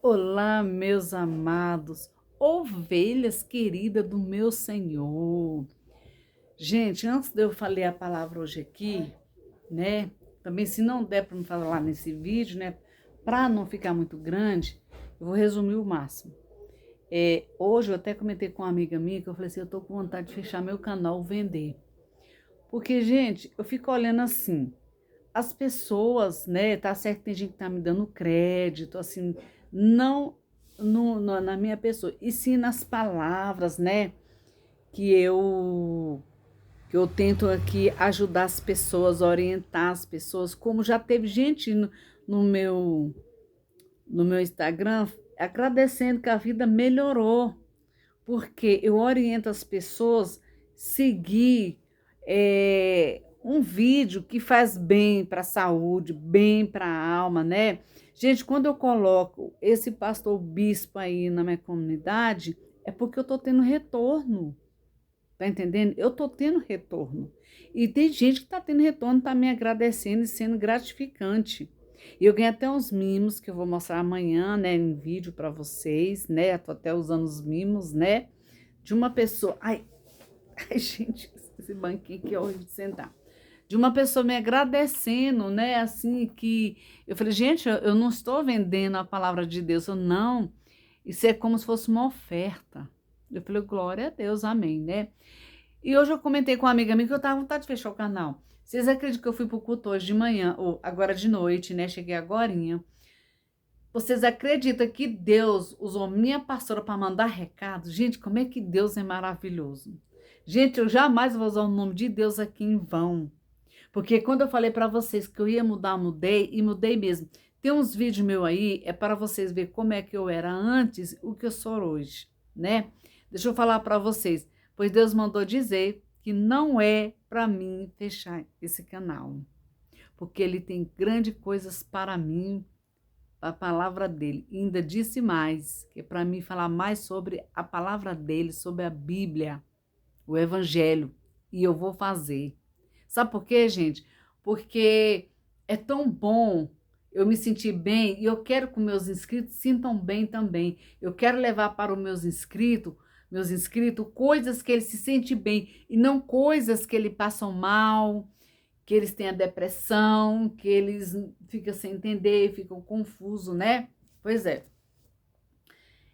Olá, meus amados, ovelhas queridas do meu Senhor. Gente, antes de eu falar a palavra hoje aqui, né? Também, se não der para me falar nesse vídeo, né? Para não ficar muito grande, eu vou resumir o máximo. Hoje eu até comentei com uma amiga minha que eu falei assim: eu tô com vontade de fechar meu canal, vender. Porque, gente, eu fico olhando assim. As pessoas, né? Tá certo que tem gente que tá me dando crédito, assim, não na minha pessoa, e sim nas palavras, né? Que eu que eu tento aqui ajudar as pessoas, orientar as pessoas, como já teve gente no meu no meu Instagram agradecendo que a vida melhorou, porque eu oriento as pessoas seguir um vídeo que faz bem para a saúde, bem para a alma, né? Gente, quando eu coloco esse pastor bispo aí na minha comunidade, é porque eu tô tendo retorno, tá entendendo? Eu tô tendo retorno. E tem gente que tá tendo retorno, tá me agradecendo e sendo gratificante. E eu ganhei até uns mimos que eu vou mostrar amanhã, né, em vídeo para vocês, né? Eu tô até usando os mimos, né? De uma pessoa. Ai, ai, gente, esse banquinho aqui é horrível de sentar. De uma pessoa me agradecendo, né? Assim que eu falei, gente, eu não estou vendendo a palavra de Deus, eu não. Isso é como se fosse uma oferta. Eu falei, glória a Deus, amém, né? E hoje eu comentei com uma amiga minha que eu tava com vontade de fechar o canal. Vocês acreditam que eu fui pro culto hoje de manhã, ou agora de noite, né? Cheguei agorinha. Vocês acreditam que Deus usou minha pastora para mandar recado? Gente, como é que Deus é maravilhoso. Gente, eu jamais vou usar o nome de Deus aqui em vão. Porque quando eu falei para vocês que eu ia mudar, mudei e mudei mesmo. Tem uns vídeos meus aí, é para vocês verem como é que eu era antes, o que eu sou hoje, né? Deixa eu falar para vocês, pois Deus mandou dizer que não é para mim fechar esse canal, porque ele tem grandes coisas para mim, a palavra dele. E ainda disse mais, que é para mim falar mais sobre a palavra dele, sobre a Bíblia, o Evangelho. E eu vou fazer. Sabe por quê, gente? Porque é tão bom eu me sentir bem e eu quero que meus inscritos sintam bem também. Eu quero levar para os meus inscritos, coisas que eles se sentem bem e não coisas que eles passam mal, que eles têm a depressão, que eles ficam sem entender, ficam confusos, né? Pois é.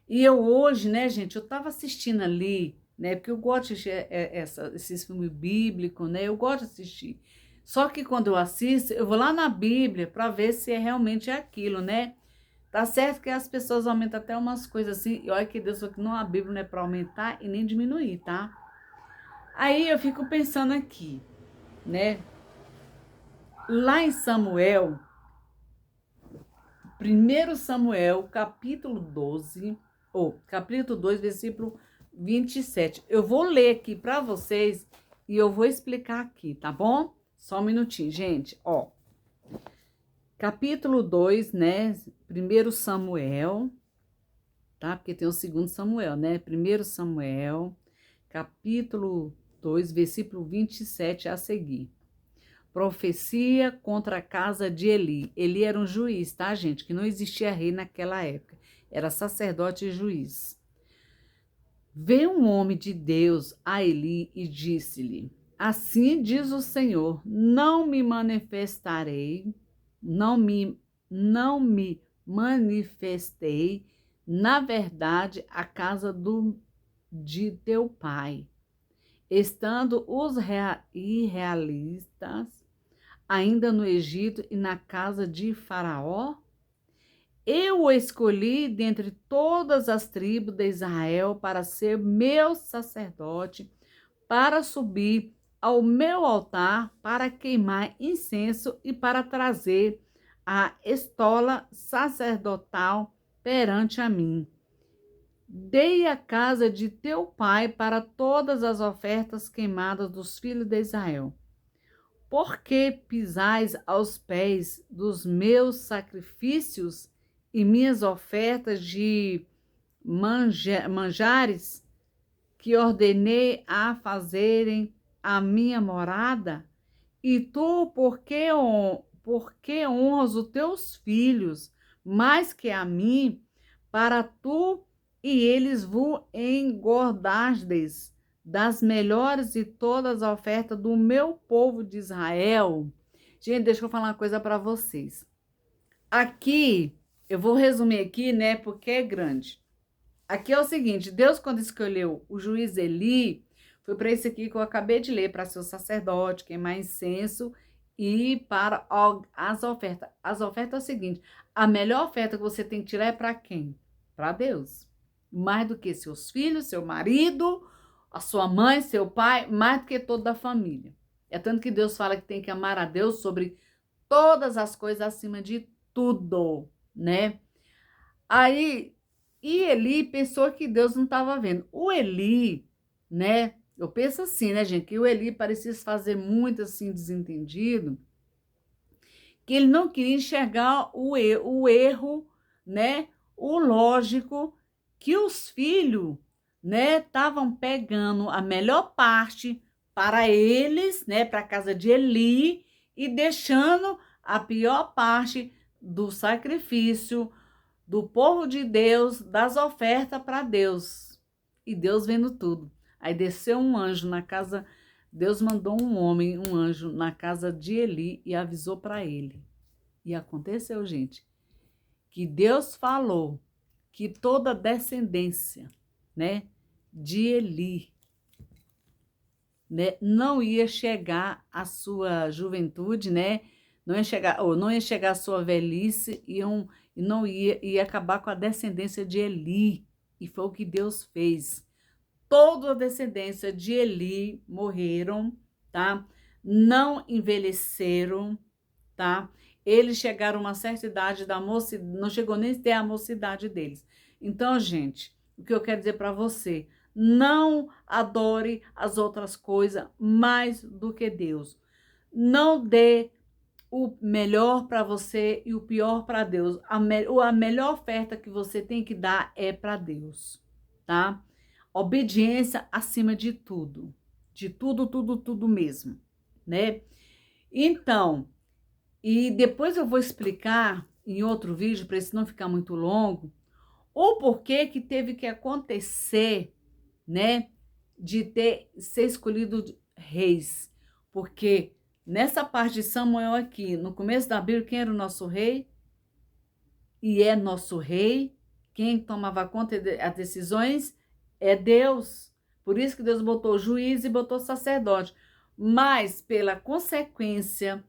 E eu hoje, né, gente, eu estava assistindo ali, né, porque eu gosto de assistir esses filmes bíblicos, né, eu gosto de assistir. Só que quando eu assisto, eu vou lá na Bíblia para ver se é realmente aquilo, né? Tá certo que as pessoas aumentam até umas coisas assim, e olha que Deus falou que não, a Bíblia não é para aumentar e nem diminuir, tá? Aí eu fico pensando aqui, né? Lá em Samuel, 1 Samuel, capítulo 12, ou capítulo 2, versículo 27. Eu vou ler aqui para vocês e eu vou explicar aqui, tá bom? Só um minutinho, gente. Ó, capítulo 2, né? 1 Samuel, tá? Porque tem o 2 Samuel, né? 1 Samuel, capítulo 2, versículo 27 a seguir. Profecia contra a casa de Eli. Eli era um juiz, tá, gente? Que não existia rei naquela época. Era sacerdote e juiz. Veio um homem de Deus a Eli e disse-lhe: Assim diz o Senhor: Não me manifestarei, não me manifestei, na verdade, a casa de teu pai, estando os israelitas ainda no Egito e na casa de Faraó? Eu o escolhi dentre todas as tribos de Israel para ser meu sacerdote, para subir ao meu altar, para queimar incenso e para trazer a estola sacerdotal perante a mim. Dei a casa de teu pai para todas as ofertas queimadas dos filhos de Israel. Por que pisais aos pés dos meus sacrifícios e minhas ofertas de manjares que ordenei a fazerem a minha morada? E tu, por que honras os teus filhos mais que a mim, para tu e eles vos engordastes das melhores de todas as ofertas do meu povo de Israel. Gente, deixa eu falar uma coisa para vocês. Aqui, eu vou resumir aqui, né, porque é grande. Aqui é o seguinte, Deus quando escolheu o juiz Eli, foi para isso aqui que eu acabei de ler, para ser o sacerdote, queimar incenso e para as ofertas. As ofertas é o seguinte, a melhor oferta que você tem que tirar é para quem? Para Deus. Mais do que seus filhos, seu marido, a sua mãe, seu pai, mais do que toda a família. É tanto que Deus fala que tem que amar a Deus sobre todas as coisas acima de tudo, né? Aí, e Eli pensou que Deus não estava vendo. O Eli, né? Eu penso assim, né, gente? Que o Eli parecia se fazer muito assim, desentendido, que ele não queria enxergar o erro, né? O lógico, que os filhos, né, estavam pegando a melhor parte para eles, né, para a casa de Eli, e deixando a pior parte do sacrifício do povo de Deus, das ofertas para Deus. E Deus vendo tudo. Aí desceu um anjo na casa, Deus mandou um anjo na casa de Eli e avisou para ele. E aconteceu, gente, que Deus falou que toda descendência, né, de Eli, né, não ia chegar à sua juventude, né, não ia chegar à sua velhice e não ia acabar com a descendência de Eli. E foi o que Deus fez. Toda a descendência de Eli morreram, tá? Não envelheceram, tá? Eles chegaram a uma certa idade da mocidade, não chegou nem a ter a mocidade deles. Então, gente, o que eu quero dizer para você, não adore as outras coisas mais do que Deus. Não dê o melhor para você e o pior para Deus. A melhor oferta que você tem que dar é para Deus, tá? Obediência acima de tudo. De tudo, tudo, tudo mesmo, né? Então, e depois eu vou explicar em outro vídeo, para isso não ficar muito longo, o porquê que teve que acontecer, né, de ser escolhido reis. Porque nessa parte de Samuel aqui, no começo da Bíblia, quem era o nosso rei? E é nosso rei. Quem tomava conta das decisões é Deus. Por isso que Deus botou juiz e botou sacerdote. Mas pela consequência,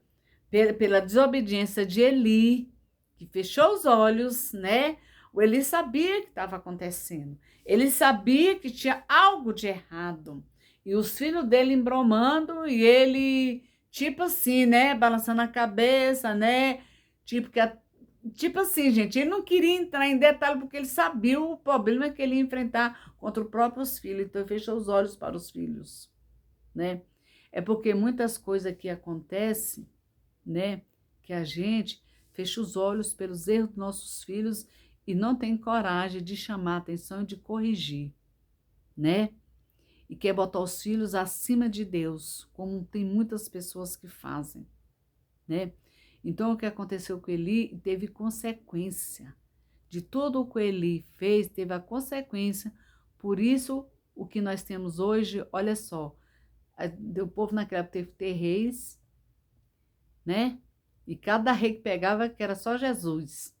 pela desobediência de Eli, que fechou os olhos, né? O Eli sabia que estava acontecendo. Ele sabia que tinha algo de errado. E os filhos dele embromando e ele, tipo assim, né? Balançando a cabeça, né? Tipo assim, gente, ele não queria entrar em detalhe porque ele sabia o problema que ele ia enfrentar contra os próprios filhos. Então, ele fechou os olhos para os filhos, né? É porque muitas coisas que acontecem, né? Que a gente fecha os olhos pelos erros dos nossos filhos e não tem coragem de chamar a atenção e de corrigir, né? E quer botar os filhos acima de Deus, como tem muitas pessoas que fazem, né? Então, o que aconteceu com Eli teve consequência. De tudo o que Eli fez, teve a consequência. Por isso, o que nós temos hoje, olha só, o povo naquela época teve que ter reis, né? E cada rei que pegava, que era só Jesus.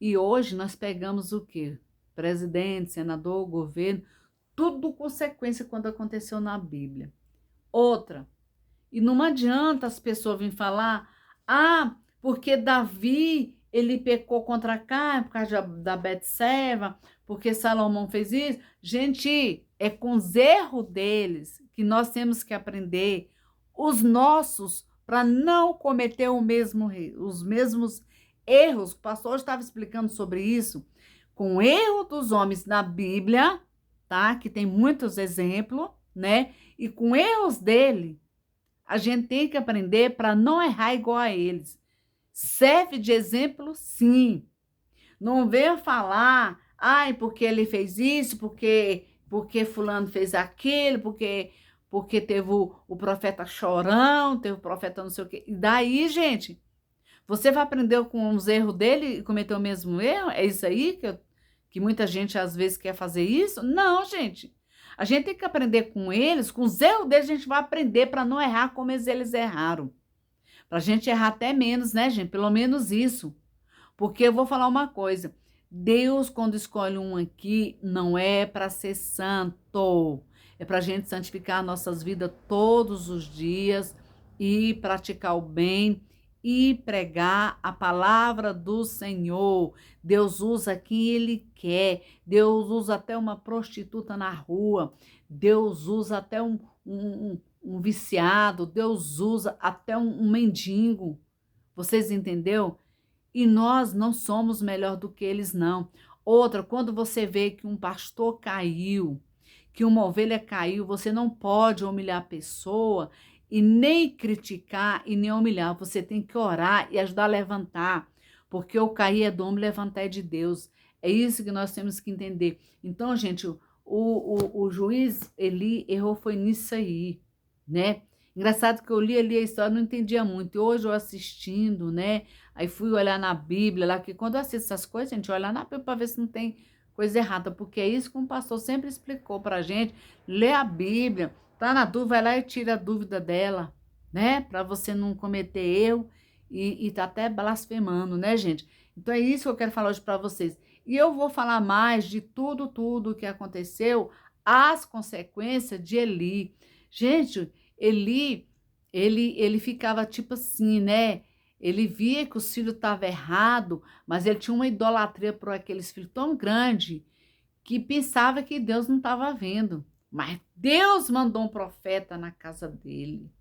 E hoje nós pegamos o quê? Presidente, senador, governo, tudo consequência quando aconteceu na Bíblia. Outra, e não adianta as pessoas virem falar, porque Davi, ele pecou contra Caim por causa da Betseba, porque Salomão fez isso. Gente, é com os erros deles que nós temos que aprender, os nossos, para não cometer os mesmos erros. O pastor hoje estava explicando sobre isso, com o erro dos homens na Bíblia, tá? Que tem muitos exemplos, né? E com erros dele, a gente tem que aprender para não errar igual a eles. Serve de exemplo, sim. Não venha falar, porque ele fez isso, porque fulano fez aquilo, porque teve o profeta chorão, teve o profeta não sei o quê. E daí, gente, você vai aprender com os erros dele e cometer o mesmo erro? É isso aí que muita gente às vezes quer fazer isso. Não, gente. A gente tem que aprender com eles, com os erros deles, a gente vai aprender para não errar como eles erraram. Para a gente errar até menos, né, gente? Pelo menos isso. Porque eu vou falar uma coisa. Deus, quando escolhe um aqui, não é para ser santo. É para a gente santificar nossas vidas todos os dias e praticar o bem e pregar a palavra do Senhor. Deus usa quem Ele quer. Deus usa até uma prostituta na rua. Deus usa até um viciado. Deus usa até um mendigo. Vocês entenderam? E nós não somos melhor do que eles, não. Outra, quando você vê que um pastor caiu, que uma ovelha caiu, você não pode humilhar a pessoa e nem criticar e nem humilhar. Você tem que orar e ajudar a levantar, porque o cair é do homem, levantar é de Deus. É isso que nós temos que entender. Então, gente, o juiz Eli errou foi nisso aí, né? Engraçado que eu li ali a história, não entendia muito. E hoje eu assistindo, né? Aí fui olhar na Bíblia, lá que quando eu assisto essas coisas, a gente olha na Bíblia para ver se não tem coisa errada, porque é isso que um pastor sempre explicou pra gente. Lê a Bíblia, tá na dúvida, vai lá e tira a dúvida dela, né? Para você não cometer erro e tá até blasfemando, né, gente? Então é isso que eu quero falar hoje para vocês. E eu vou falar mais de tudo o que aconteceu, as consequências de Eli. Gente, Eli, ele ficava tipo assim, né? Ele via que os filhos estavam errados, mas ele tinha uma idolatria por aqueles filhos tão grande que pensava que Deus não estava vendo. Mas Deus mandou um profeta na casa dele.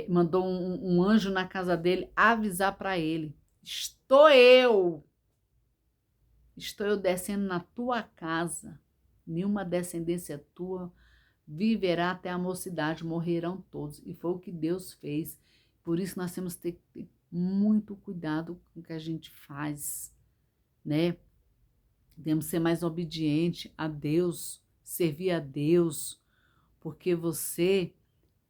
Mandou um anjo na casa dele avisar para ele: estou eu descendo na tua casa, nenhuma descendência tua viverá até a mocidade, morrerão todos. E foi o que Deus fez. Por isso nós temos que ter muito cuidado com o que a gente faz, né? Temos que ser mais obediente a Deus, servir a Deus, porque você,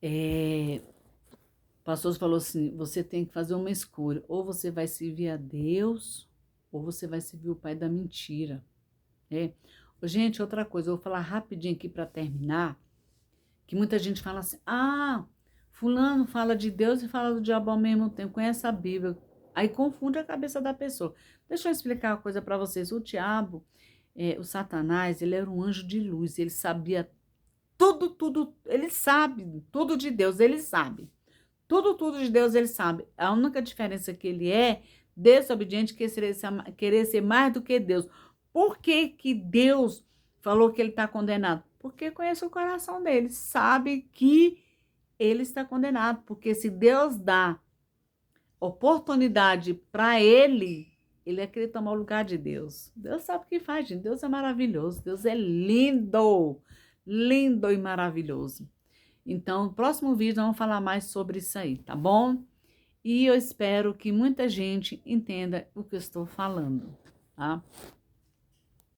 o pastor falou assim, você tem que fazer uma escolha, ou você vai servir a Deus, ou você vai servir o pai da mentira, né? Gente, outra coisa, eu vou falar rapidinho aqui para terminar, que muita gente fala assim, fulano fala de Deus e fala do diabo ao mesmo tempo, conhece a Bíblia, aí confunde a cabeça da pessoa. Deixa eu explicar uma coisa para vocês, o diabo, o Satanás, ele era um anjo de luz, ele sabia tudo, ele sabe, tudo de Deus, ele sabe, tudo de Deus ele sabe, a única diferença que ele é desobediente, querer ser mais do que Deus. Por que que Deus falou que ele está condenado? Porque conhece o coração dele, sabe que ele está condenado, porque se Deus dá oportunidade para ele ia querer tomar o lugar de Deus. Deus sabe o que faz, gente. Deus é maravilhoso, Deus é lindo, lindo e maravilhoso. Então, no próximo vídeo, nós vamos falar mais sobre isso aí, tá bom? E eu espero que muita gente entenda o que eu estou falando, tá?